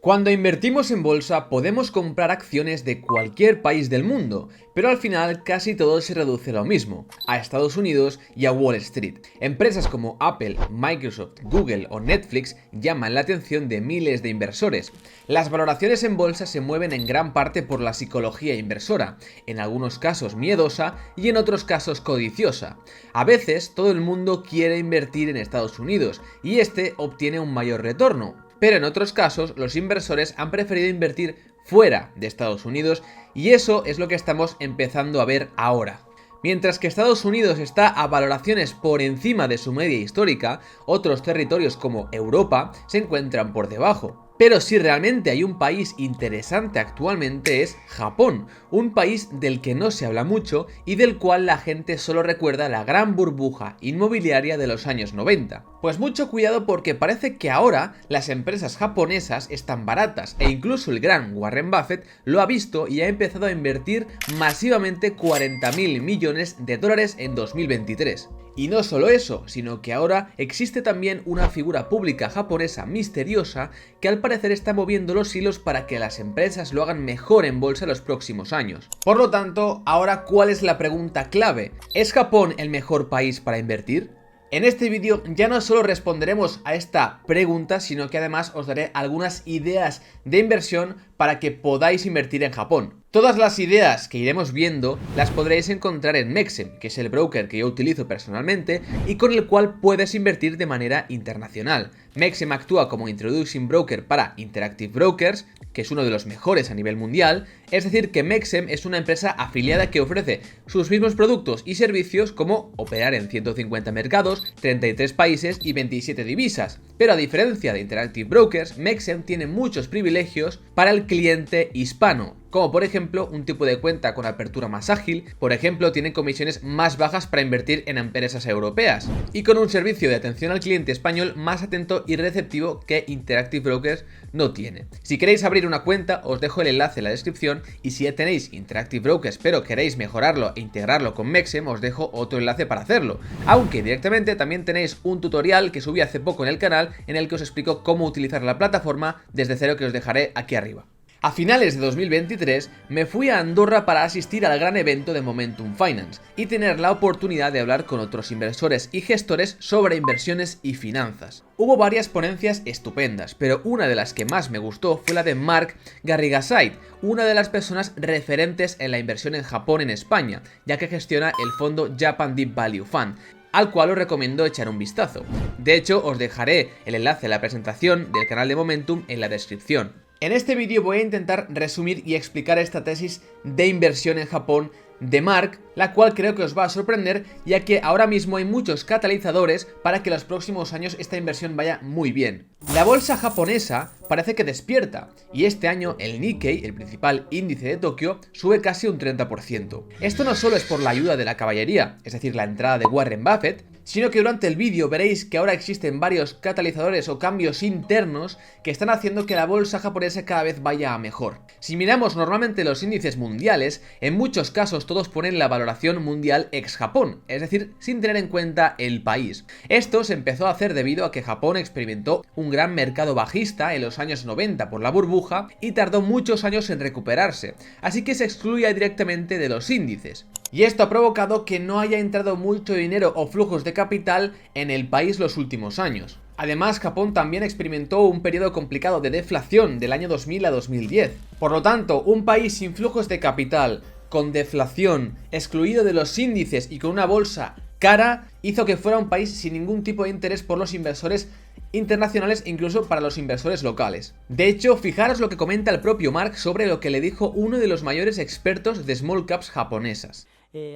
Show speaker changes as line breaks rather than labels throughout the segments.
Cuando invertimos en bolsa podemos comprar acciones de cualquier país del mundo, pero al final casi todo se reduce a lo mismo, a Estados Unidos y a Wall Street. Empresas como Apple, Microsoft, Google o Netflix llaman la atención de miles de inversores. Las valoraciones en bolsa se mueven en gran parte por la psicología inversora, en algunos casos miedosa y en otros casos codiciosa. A veces todo el mundo quiere invertir en Estados Unidos y este obtiene un mayor retorno. Pero en otros casos, los inversores han preferido invertir fuera de Estados Unidos y eso es lo que estamos empezando a ver ahora. Mientras que Estados Unidos está a valoraciones por encima de su media histórica, otros territorios como Europa se encuentran por debajo. Pero si realmente hay un país interesante actualmente es Japón, un país del que no se habla mucho y del cual la gente solo recuerda la gran burbuja inmobiliaria de los años 90. Pues mucho cuidado porque parece que ahora las empresas japonesas están baratas e incluso el gran Warren Buffett lo ha visto y ha empezado a invertir masivamente 40.000 millones de dólares en 2023. Y no solo eso, sino que ahora existe también una figura pública japonesa misteriosa que al parecer está moviendo los hilos para que las empresas lo hagan mejor en bolsa en los próximos años. Por lo tanto, ahora ¿cuál es la pregunta clave? ¿Es Japón el mejor país para invertir? En este vídeo ya no solo responderemos a esta pregunta, sino que además os daré algunas ideas de inversión para que podáis invertir en Japón. Todas las ideas que iremos viendo las podréis encontrar en Mexem, que es el broker que yo utilizo personalmente y con el cual puedes invertir de manera internacional. Mexem actúa como introducing broker para Interactive Brokers, que es uno de los mejores a nivel mundial, es decir que Mexem es una empresa afiliada que ofrece sus mismos productos y servicios como operar en 150 mercados, 33 países y 27 divisas. Pero a diferencia de Interactive Brokers, Mexem tiene muchos privilegios para el cliente hispano, como por ejemplo un tipo de cuenta con apertura más ágil, por ejemplo tiene comisiones más bajas para invertir en empresas europeas y con un servicio de atención al cliente español más atento y receptivo que Interactive Brokers no tiene. Si queréis abrir una cuenta os dejo el enlace en la descripción y si ya tenéis Interactive Brokers pero queréis mejorarlo e integrarlo con Mexem os dejo otro enlace para hacerlo, aunque directamente también tenéis un tutorial que subí hace poco en el canal en el que os explico cómo utilizar la plataforma desde cero que os dejaré aquí arriba. A finales de 2023 me fui a Andorra para asistir al gran evento de Momentum Finance y tener la oportunidad de hablar con otros inversores y gestores sobre inversiones y finanzas. Hubo varias ponencias estupendas, pero una de las que más me gustó fue la de Mark Garrigaside, una de las personas referentes en la inversión en Japón en España, ya que gestiona el fondo Japan Deep Value Fund, al cual os recomiendo echar un vistazo. De hecho, os dejaré el enlace a la presentación del canal de Momentum en la descripción. En este vídeo voy a intentar resumir y explicar esta tesis de inversión en Japón de Mark, la cual creo que os va a sorprender, ya que ahora mismo hay muchos catalizadores para que los próximos años esta inversión vaya muy bien. La bolsa japonesa parece que despierta, y este año el Nikkei, el principal índice de Tokio, sube casi un 30%. Esto no solo es por la ayuda de la caballería, es decir, la entrada de Warren Buffett, sino que durante el vídeo veréis que ahora existen varios catalizadores o cambios internos que están haciendo que la bolsa japonesa cada vez vaya a mejor. Si miramos normalmente los índices mundiales, en muchos casos todos ponen la valoración mundial ex Japón, es decir, sin tener en cuenta el país. Esto se empezó a hacer debido a que Japón experimentó un gran mercado bajista en los años 90 por la burbuja y tardó muchos años en recuperarse, así que se excluía directamente de los índices. Y esto ha provocado que no haya entrado mucho dinero o flujos de capital en el país los últimos años. Además, Japón también experimentó un periodo complicado de deflación del año 2000 a 2010. Por lo tanto, un país sin flujos de capital, con deflación, excluido de los índices y con una bolsa cara, hizo que fuera un país sin ningún tipo de interés por los inversores internacionales e incluso para los inversores locales. De hecho, fijaros lo que comenta el propio Mark sobre lo que le dijo uno de los mayores expertos de small caps japonesas.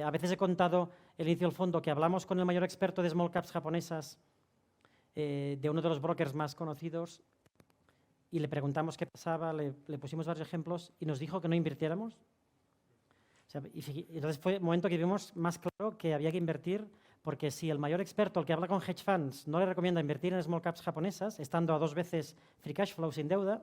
A veces he contado el inicio del fondo que hablamos con el mayor experto de small caps japonesas, de uno de los brokers más conocidos, y le preguntamos qué pasaba, le pusimos varios ejemplos y nos dijo que no invirtiéramos. O sea, entonces fue el momento que vimos más claro que había que invertir, porque si el mayor experto, el que habla con hedge funds, no le recomienda invertir en small caps japonesas, estando a 2 veces free cash flow sin deuda,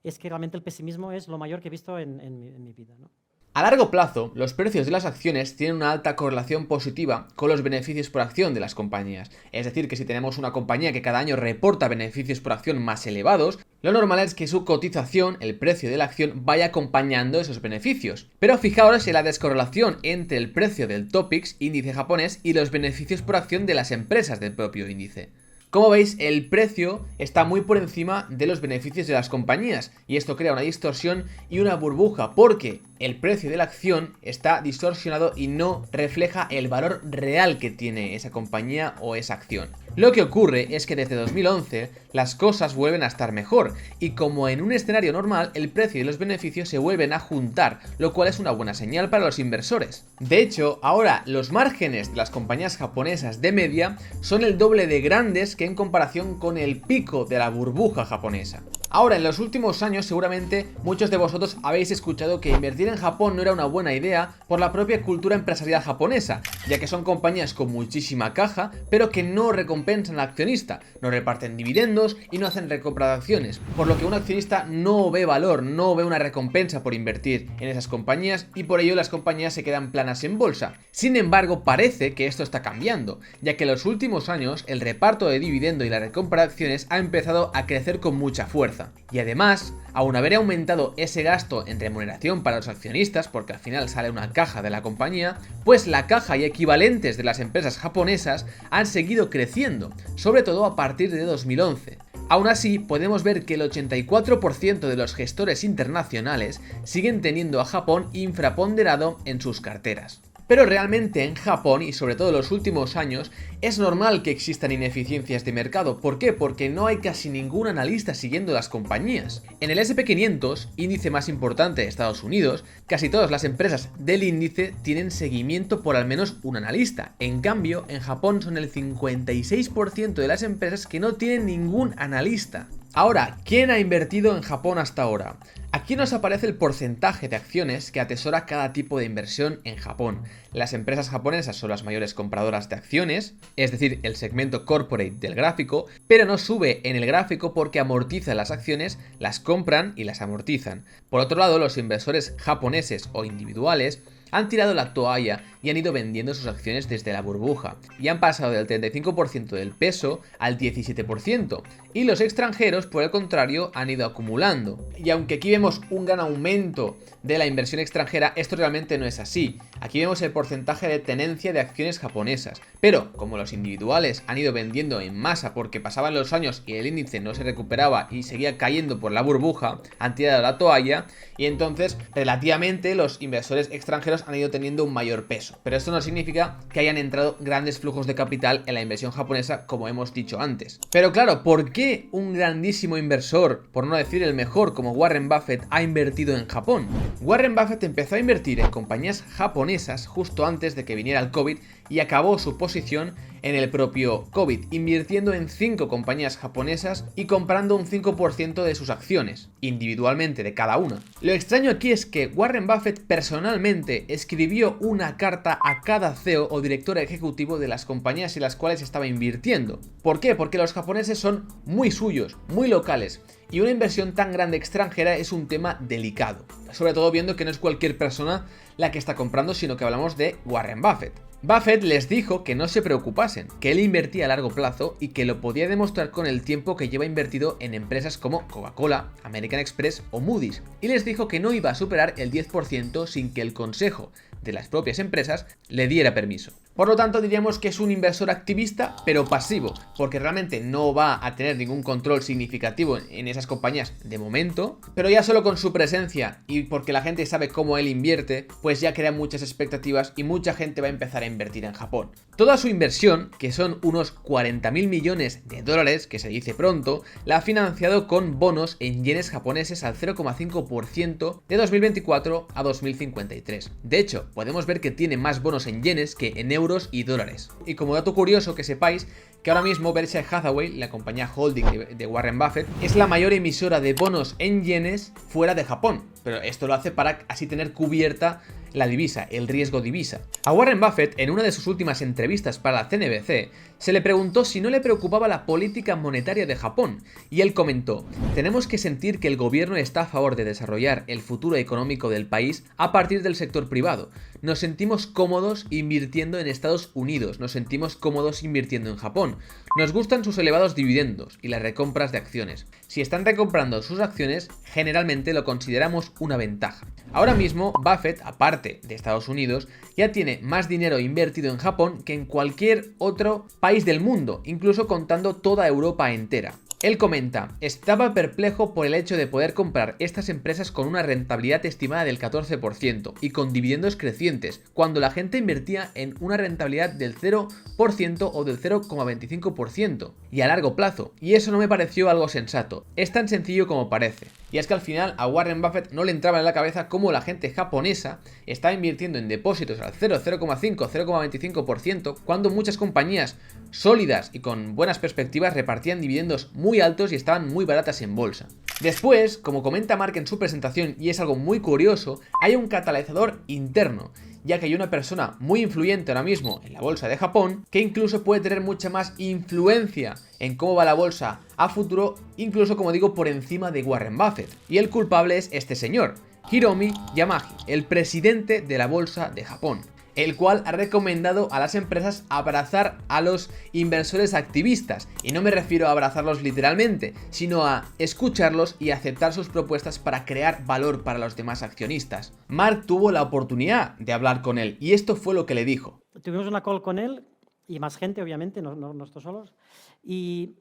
es que realmente el pesimismo es lo mayor que he visto en mi vida, ¿no?
A largo plazo, los precios de las acciones tienen una alta correlación positiva con los beneficios por acción de las compañías. Es decir, que si tenemos una compañía que cada año reporta beneficios por acción más elevados, lo normal es que su cotización, el precio de la acción, vaya acompañando esos beneficios. Pero fijaos en la descorrelación entre el precio del Topix, índice japonés, y los beneficios por acción de las empresas del propio índice. Como veis, el precio está muy por encima de los beneficios de las compañías y esto crea una distorsión y una burbuja porque el precio de la acción está distorsionado y no refleja el valor real que tiene esa compañía o esa acción. Lo que ocurre es que desde 2011 las cosas vuelven a estar mejor y como en un escenario normal el precio y los beneficios se vuelven a juntar, lo cual es una buena señal para los inversores. De hecho, ahora los márgenes de las compañías japonesas de media son el doble de grandes que en comparación con el pico de la burbuja japonesa. Ahora, en los últimos años seguramente muchos de vosotros habéis escuchado que invertir en Japón no era una buena idea por la propia cultura empresarial japonesa, ya que son compañías con muchísima caja, pero que no recompensan al accionista, no reparten dividendos y no hacen recompra de acciones, por lo que un accionista no ve valor, no ve una recompensa por invertir en esas compañías y por ello las compañías se quedan planas en bolsa. Sin embargo, parece que esto está cambiando, ya que en los últimos años el reparto de dividendo y la recompra de acciones ha empezado a crecer con mucha fuerza. Y además, aun haber aumentado ese gasto en remuneración para los accionistas, porque al final sale una caja de la compañía, pues la caja y equivalentes de las empresas japonesas han seguido creciendo, sobre todo a partir de 2011. Aún así, podemos ver que el 84% de los gestores internacionales siguen teniendo a Japón infraponderado en sus carteras. Pero realmente en Japón, y sobre todo en los últimos años, es normal que existan ineficiencias de mercado. ¿Por qué? Porque no hay casi ningún analista siguiendo las compañías. En el S&P 500, índice más importante de Estados Unidos, casi todas las empresas del índice tienen seguimiento por al menos un analista. En cambio, en Japón son el 56% de las empresas que no tienen ningún analista. Ahora, ¿quién ha invertido en Japón hasta ahora? Aquí nos aparece el porcentaje de acciones que atesora cada tipo de inversión en Japón. Las empresas japonesas son las mayores compradoras de acciones, es decir, el segmento corporate del gráfico, pero no sube en el gráfico porque amortiza las acciones, las compran y las amortizan. Por otro lado, los inversores japoneses o individuales han tirado la toalla y han ido vendiendo sus acciones desde la burbuja y han pasado del 35% del peso al 17%, y los extranjeros por el contrario han ido acumulando. Y aunque aquí vemos un gran aumento de la inversión extranjera, esto realmente no es así. Aquí vemos el porcentaje de tenencia de acciones japonesas, pero como los individuales han ido vendiendo en masa porque pasaban los años y el índice no se recuperaba y seguía cayendo por la burbuja, han tirado la toalla y entonces relativamente los inversores extranjeros han ido teniendo un mayor peso. Pero esto no significa que hayan entrado grandes flujos de capital en la inversión japonesa, como hemos dicho antes. Pero claro, ¿por qué un grandísimo inversor, por no decir el mejor, como Warren Buffett, ha invertido en Japón? Warren Buffett empezó a invertir en compañías japonesas justo antes de que viniera el COVID y acabó su posición en el propio COVID, invirtiendo en 5 compañías japonesas y comprando un 5% de sus acciones, individualmente de cada una. Lo extraño aquí es que Warren Buffett personalmente escribió una carta a cada CEO o director ejecutivo de las compañías en las cuales estaba invirtiendo. ¿Por qué? Porque los japoneses son muy suyos, muy locales, y una inversión tan grande extranjera es un tema delicado, sobre todo viendo que no es cualquier persona la que está comprando, sino que hablamos de Warren Buffett. Buffett les dijo que no se preocupasen, que él invertía a largo plazo y que lo podía demostrar con el tiempo que lleva invertido en empresas como Coca-Cola, American Express o Moody's, y les dijo que no iba a superar el 10% sin que el consejo de las propias empresas le diera permiso. Por lo tanto, diríamos que es un inversor activista, pero pasivo, porque realmente no va a tener ningún control significativo en esas compañías de momento, pero ya solo con su presencia y porque la gente sabe cómo él invierte, pues ya crea muchas expectativas y mucha gente va a empezar a invertir en Japón. Toda su inversión, que son unos 40.000 millones de dólares, que se dice pronto, la ha financiado con bonos en yenes japoneses al 0,5% de 2024 a 2053. De hecho, podemos ver que tiene más bonos en yenes que en euros y dólares. Y como dato curioso que sepáis que ahora mismo Berkshire Hathaway, la compañía holding de Warren Buffett, es la mayor emisora de bonos en yenes fuera de Japón. Pero esto lo hace para así tener cubierta la divisa, el riesgo divisa. A Warren Buffett, en una de sus últimas entrevistas para la CNBC, se le preguntó si no le preocupaba la política monetaria de Japón, y él comentó: tenemos que sentir que el gobierno está a favor de desarrollar el futuro económico del país a partir del sector privado. Nos sentimos cómodos invirtiendo en Estados Unidos, nos sentimos cómodos invirtiendo en Japón. Nos gustan sus elevados dividendos y las recompras de acciones. Si están recomprando sus acciones, generalmente lo consideramos una ventaja. Ahora mismo, Buffett, aparte de Estados Unidos, ya tiene más dinero invertido en Japón que en cualquier otro país del mundo, incluso contando toda Europa entera. Él comenta: estaba perplejo por el hecho de poder comprar estas empresas con una rentabilidad estimada del 14% y con dividendos crecientes, cuando la gente invertía en una rentabilidad del 0% o del 0,25% y a largo plazo, y eso no me pareció algo sensato. Es tan sencillo como parece. Y es que al final a Warren Buffett no le entraba en la cabeza cómo la gente japonesa estaba invirtiendo en depósitos al 0, 0,5, 0,25%, cuando muchas compañías sólidas y con buenas perspectivas repartían dividendos muy altos y estaban muy baratas en bolsa. Después, como comenta Mark en su presentación, y es algo muy curioso, hay un catalizador interno, ya que hay una persona muy influyente ahora mismo en la bolsa de Japón que incluso puede tener mucha más influencia en cómo va la bolsa a futuro, incluso, como digo, por encima de Warren Buffett. Y el culpable es este señor, Hiromi Yamagi, el presidente de la bolsa de Japón, el cual ha recomendado a las empresas abrazar a los inversores activistas. Y no me refiero a abrazarlos literalmente, sino a escucharlos y aceptar sus propuestas para crear valor para los demás accionistas. Mark tuvo la oportunidad de hablar con él y esto fue lo que le dijo.
Tuvimos una call con él y más gente, obviamente, no nosotros solos, y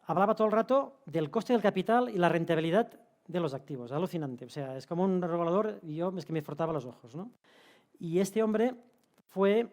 hablaba todo el rato del coste del capital y la rentabilidad de los activos. Alucinante. O sea, es como un regulador y yo es que me frotaba los ojos, ¿no? Y este hombre fue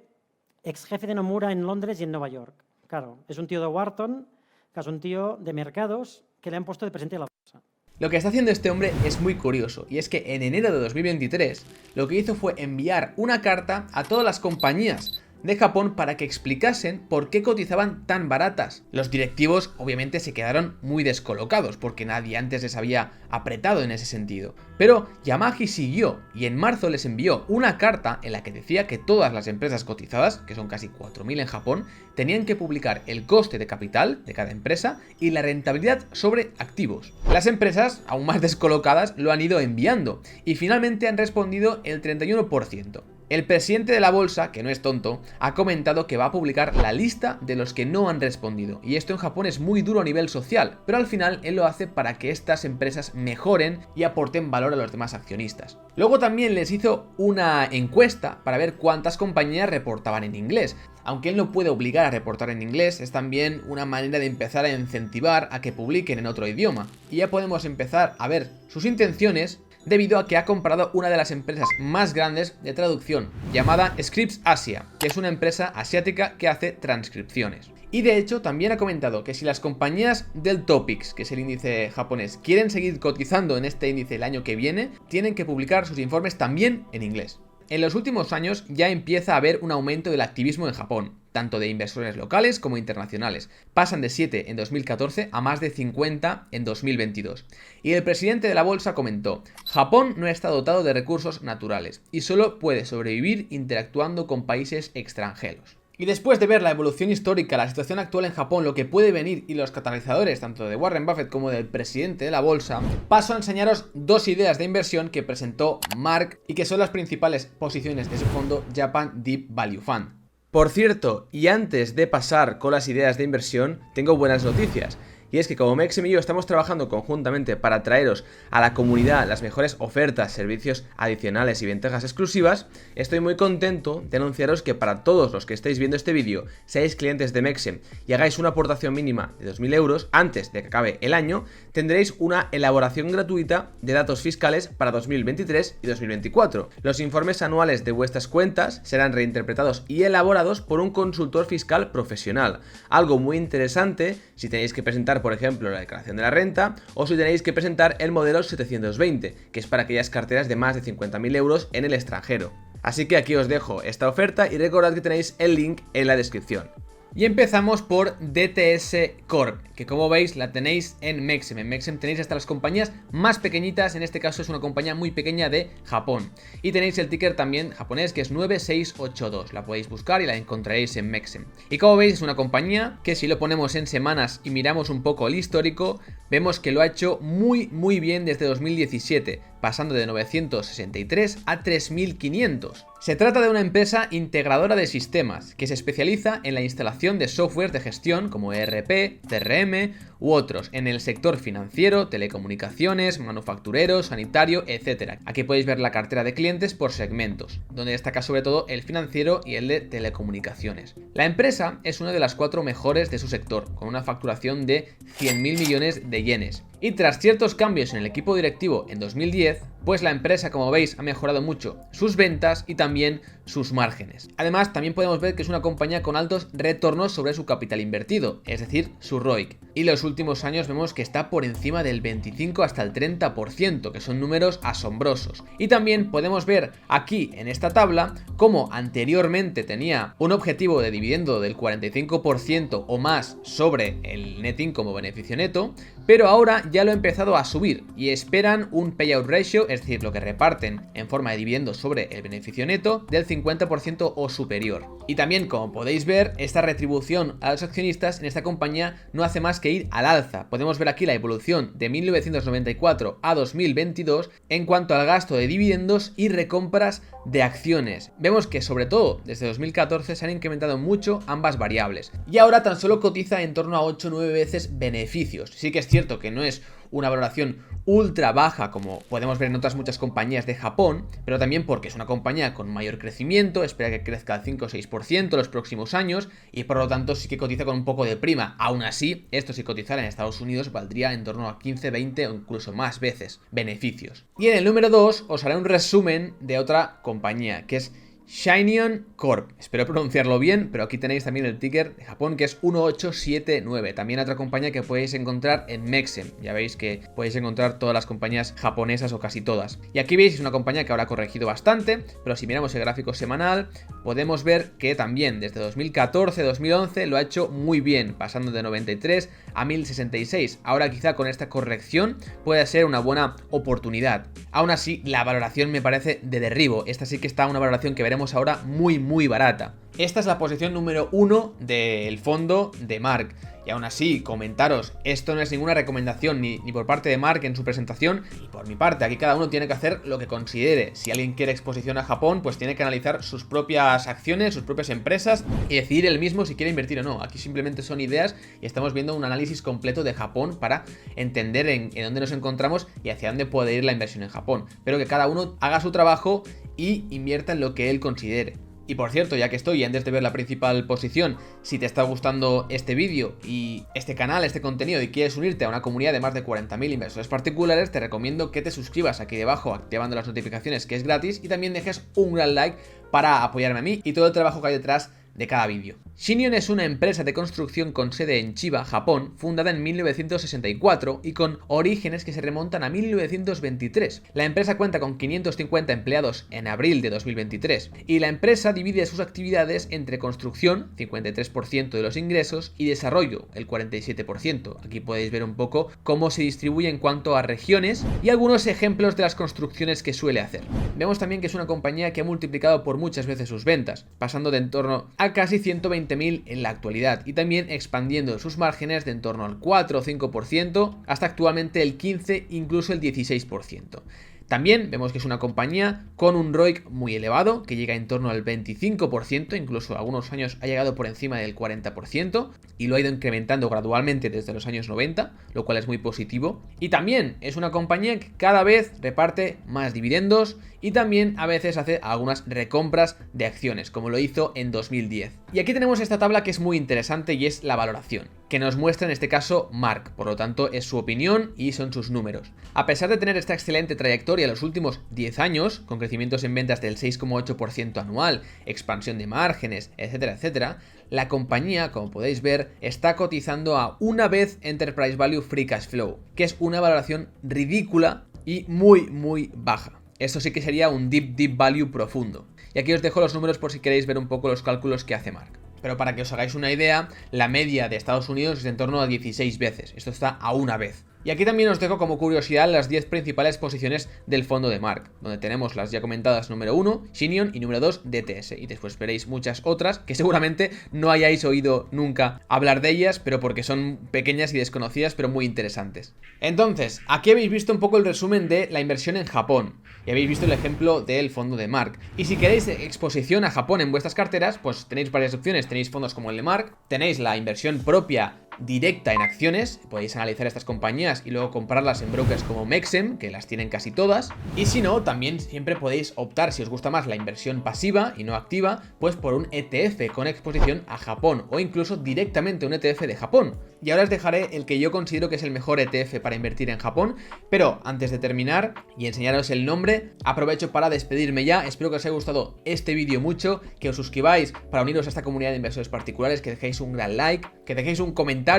ex jefe de Nomura en Londres y en Nueva York. Claro, es un tío de Wharton, que es un tío de mercados que le han puesto de presidente de la bolsa.
Lo que está haciendo este hombre es muy curioso, y es que en enero de 2023 lo que hizo fue enviar una carta a todas las compañías de Japón para que explicasen por qué cotizaban tan baratas. Los directivos obviamente se quedaron muy descolocados porque nadie antes les había apretado en ese sentido. Pero Yamagi siguió y en marzo les envió una carta en la que decía que todas las empresas cotizadas, que son casi 4.000 en Japón, tenían que publicar el coste de capital de cada empresa y la rentabilidad sobre activos. Las empresas, aún más descolocadas, lo han ido enviando y finalmente han respondido el 31%. El presidente de la bolsa, que no es tonto, ha comentado que va a publicar la lista de los que no han respondido, y esto en Japón es muy duro a nivel social, pero al final él lo hace para que estas empresas mejoren y aporten valor a los demás accionistas. Luego también les hizo una encuesta para ver cuántas compañías reportaban en inglés. Aunque él no puede obligar a reportar en inglés, es también una manera de empezar a incentivar a que publiquen en otro idioma, y ya podemos empezar a ver sus intenciones debido a que ha comprado una de las empresas más grandes de traducción, llamada Scripps Asia, que es una empresa asiática que hace transcripciones. Y de hecho también ha comentado que si las compañías del Topix, que es el índice japonés, quieren seguir cotizando en este índice el año que viene, tienen que publicar sus informes también en inglés. En los últimos años ya empieza a haber un aumento del activismo en Japón, tanto de inversores locales como internacionales. Pasan de 7 en 2014 a más de 50 en 2022. Y el presidente de la bolsa comentó: Japón no está dotado de recursos naturales y solo puede sobrevivir interactuando con países extranjeros. Y después de ver la evolución histórica, la situación actual en Japón, lo que puede venir y los catalizadores tanto de Warren Buffett como del presidente de la bolsa, paso a enseñaros dos ideas de inversión que presentó Mark y que son las principales posiciones de su fondo Japan Deep Value Fund. Por cierto, y antes de pasar con las ideas de inversión, tengo buenas noticias. Y es que como Mexem y yo estamos trabajando conjuntamente para traeros a la comunidad las mejores ofertas, servicios adicionales y ventajas exclusivas, estoy muy contento de anunciaros que para todos los que estáis viendo este vídeo, seáis clientes de Mexem y hagáis una aportación mínima de 2.000 euros antes de que acabe el año, tendréis una elaboración gratuita de datos fiscales para 2023 y 2024. Los informes anuales de vuestras cuentas serán reinterpretados y elaborados por un consultor fiscal profesional. Algo muy interesante si tenéis que presentar, por ejemplo, la declaración de la renta o si tenéis que presentar el modelo 720, que es para aquellas carteras de más de 50.000 euros en el extranjero. Así que aquí os dejo esta oferta y recordad que tenéis el link en la descripción. Y empezamos por DTS Corp, que como veis la tenéis en Mexem. En Mexem tenéis hasta las compañías más pequeñitas, en este caso es una compañía muy pequeña de Japón. Y tenéis el ticker también japonés que es 9682, la podéis buscar y la encontraréis en Mexem. Y como veis es una compañía que si lo ponemos en semanas y miramos un poco el histórico, vemos que lo ha hecho muy bien desde 2017, pasando de 963 a 3500. Se trata de una empresa integradora de sistemas que se especializa en la instalación de software de gestión como ERP, CRM u otros en el sector financiero, telecomunicaciones, manufacturero, sanitario, etc. Aquí podéis ver la cartera de clientes por segmentos, donde destaca sobre todo el financiero y el de telecomunicaciones. La empresa es una de las 4 mejores de su sector, con una facturación de 100.000 millones de yenes. Y tras ciertos cambios en el equipo directivo en 2010, pues la empresa, como veis, ha mejorado mucho sus ventas y también sus márgenes. Además, también podemos ver que es una compañía con altos retornos sobre su capital invertido, es decir, su ROIC. Y los últimos años vemos que está por encima del 25 hasta el 30%, que son números asombrosos. Y también podemos ver aquí en esta tabla cómo anteriormente tenía un objetivo de dividendo del 45% o más sobre el net income o beneficio neto, pero ahora ya lo ha empezado a subir y esperan un payout ratio, es decir, lo que reparten en forma de dividendos sobre el beneficio neto, del 50% o superior. Y también, como podéis ver, esta retribución a los accionistas en esta compañía no hace más que ir al alza. Podemos ver aquí la evolución de 1994 a 2022 en cuanto al gasto de dividendos y recompras de acciones. Vemos que sobre todo desde 2014 se han incrementado mucho ambas variables y ahora tan solo cotiza en torno a 8 o 9 veces beneficios. Sí que es cierto que no es una valoración ultra baja como podemos ver en otras muchas compañías de Japón, pero también porque es una compañía con mayor crecimiento, espera que crezca al 5 o 6% los próximos años y por lo tanto sí que cotiza con un poco de prima. Aún así, esto si cotizara en Estados Unidos valdría en torno a 15, 20 o incluso más veces beneficios. Y en el número 2 os haré un resumen de otra compañía que es Shinyeon Corp. Espero pronunciarlo bien, pero aquí tenéis también el ticker de Japón que es 1879. También otra compañía que podéis encontrar en Mexem. Ya veis que podéis encontrar todas las compañías japonesas o casi todas. Y aquí veis es una compañía que ahora ha corregido bastante, pero si miramos el gráfico semanal podemos ver que también desde 2014-2011 lo ha hecho muy bien, pasando de 93 a 1066. Ahora quizá con esta corrección puede ser una buena oportunidad. Aún así, la valoración me parece de derribo. Esta sí que está una valoración que veremos ahora muy barata. Esta es la posición número 1 del fondo de Mark. Y aún así, comentaros, esto no es ninguna recomendación ni por parte de Mark en su presentación, ni por mi parte. Aquí cada uno tiene que hacer lo que considere. Si alguien quiere exposición a Japón, pues tiene que analizar sus propias acciones, sus propias empresas y decidir él mismo si quiere invertir o no. Aquí simplemente son ideas y estamos viendo un análisis completo de Japón para entender en dónde nos encontramos y hacia dónde puede ir la inversión en Japón. Pero que cada uno haga su trabajo y invierta en lo que él considere. Y por cierto, ya que estoy, antes de ver la principal posición, si te está gustando este vídeo y este canal, este contenido y quieres unirte a una comunidad de más de 40.000 inversores particulares, te recomiendo que te suscribas aquí debajo activando las notificaciones, que es gratis, y también dejes un gran like para apoyarme a mí y todo el trabajo que hay detrás de cada vídeo. Shinyeon es una empresa de construcción con sede en Chiba, Japón, fundada en 1964 y con orígenes que se remontan a 1923. La empresa cuenta con 550 empleados en abril de 2023 y la empresa divide sus actividades entre construcción, 53% de los ingresos, y desarrollo, el 47%. Aquí podéis ver un poco cómo se distribuye en cuanto a regiones y algunos ejemplos de las construcciones que suele hacer. Vemos también que es una compañía que ha multiplicado por muchas veces sus ventas, pasando de en torno a casi 120.000 en la actualidad y también expandiendo sus márgenes de en torno al 4 o 5% hasta actualmente el 15, incluso el 16%. También vemos que es una compañía con un ROIC muy elevado, que llega en torno al 25%, incluso algunos años ha llegado por encima del 40% y lo ha ido incrementando gradualmente desde los años 90, lo cual es muy positivo. Y también es una compañía que cada vez reparte más dividendos y también a veces hace algunas recompras de acciones, como lo hizo en 2010. Y aquí tenemos esta tabla que es muy interesante y es la valoración, que nos muestra en este caso Mark, por lo tanto es su opinión y son sus números. A pesar de tener esta excelente trayectoria en los últimos 10 años, con crecimientos en ventas del 6,8% anual, expansión de márgenes, etcétera, etcétera, la compañía, como podéis ver, está cotizando a una vez Enterprise Value Free Cash Flow, que es una valoración ridícula y muy baja. Esto sí que sería un deep value profundo. Y aquí os dejo los números por si queréis ver un poco los cálculos que hace Mark. Pero para que os hagáis una idea, la media de Estados Unidos es en torno a 16 veces. Esto está a una vez. Y aquí también os dejo como curiosidad las 10 principales posiciones del fondo de Mark, donde tenemos las ya comentadas número 1, Shinion, y número 2, DTS. Y después veréis muchas otras que seguramente no hayáis oído nunca hablar de ellas, pero porque son pequeñas y desconocidas, pero muy interesantes. Entonces, aquí habéis visto un poco el resumen de la inversión en Japón. Y habéis visto el ejemplo del fondo de Mark. Y si queréis exposición a Japón en vuestras carteras, pues tenéis varias opciones. Tenéis fondos como el de Mark, tenéis la inversión propia directa en acciones, podéis analizar estas compañías y luego comprarlas en brokers como Mexem, que las tienen casi todas, y si no, también siempre podéis optar, si os gusta más la inversión pasiva y no activa, pues por un ETF con exposición a Japón, o incluso directamente un ETF de Japón. Y ahora os dejaré el que yo considero que es el mejor ETF para invertir en Japón, pero antes de terminar y enseñaros el nombre, aprovecho para despedirme ya. Espero que os haya gustado este vídeo mucho, que os suscribáis para uniros a esta comunidad de inversores particulares, que dejéis un gran like, que dejéis un comentario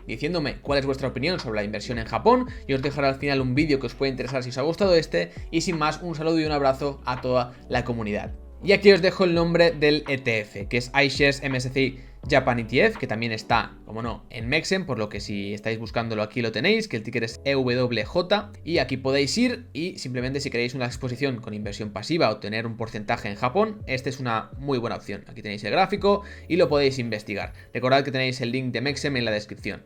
diciéndome cuál es vuestra opinión sobre la inversión en Japón, y os dejaré al final un vídeo que os puede interesar si os ha gustado este, y sin más, un saludo y un abrazo a toda la comunidad. Y aquí os dejo el nombre del ETF, que es iShares MSCI Japan ETF, que también está, como no, en Mexem, por lo que si estáis buscándolo aquí lo tenéis, que el ticker es EWJ, y aquí podéis ir y simplemente si queréis una exposición con inversión pasiva o tener un porcentaje en Japón, esta es una muy buena opción. Aquí tenéis el gráfico y lo podéis investigar. Recordad que tenéis el link de Mexem en la descripción.